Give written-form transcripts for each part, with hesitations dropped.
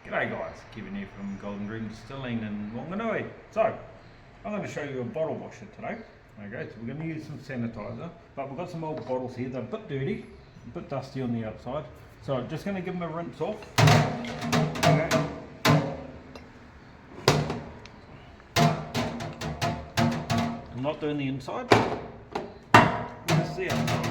G'day guys, Kevin here from Golden Dream Distilling in Wanganui. So, I'm going to show you a bottle washer today. Okay, so we're going to use some sanitizer, but we've got some old bottles here. They're a bit dirty, a bit dusty on the outside. So I'm just going to give them a rinse off. Okay. I'm not doing the inside, just the outside.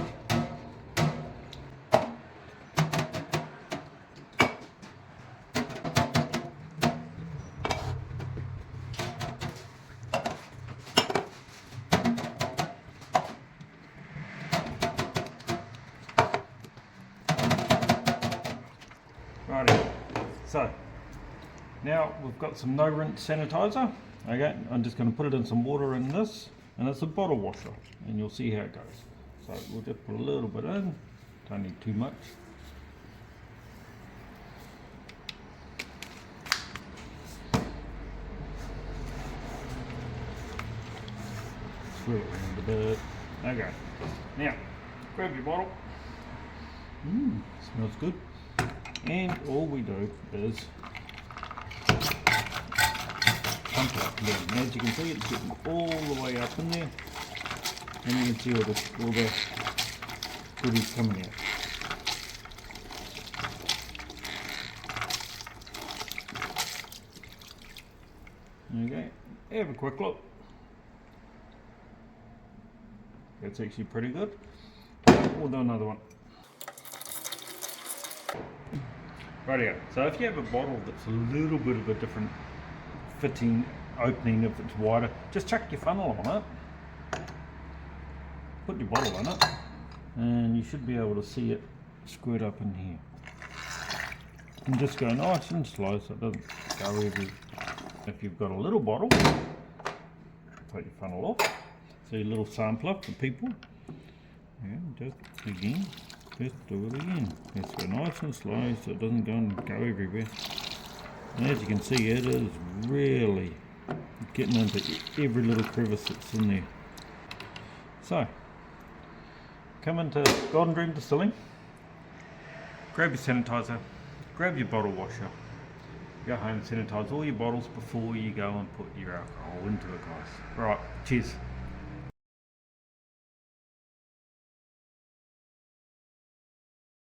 Righty, so now we've got some no rinse sanitizer. Okay, I'm just going to put it in some water in this, and it's a bottle washer, and you'll see how it goes. So we'll just put a little bit in, don't need too much. Swirl it around a bit. Okay, now grab your bottle. Smells good. And all we do is pump it up and down. As you can see, it's getting all the way up in there, and you can see all the goodies coming out. Okay, have a quick look. That's actually pretty good. We'll do another one. Rightio, so if you have a bottle that's a little bit of a different fitting opening, if it's wider, just chuck your funnel on it, put your bottle in it, and you should be able to see it squirt up in here. And just go nice and slow so it doesn't go everywhere. If you've got a little bottle, take your funnel off, so your little sampler for people, and just again. Just do it again. Let's go nice and slow so it doesn't go everywhere. And as you can see, it is really getting into every little crevice that's in there. So, come into Golden Dream Distilling, grab your sanitizer, grab your bottle washer, go home and sanitize all your bottles before you go and put your alcohol into it, guys. Right, cheers.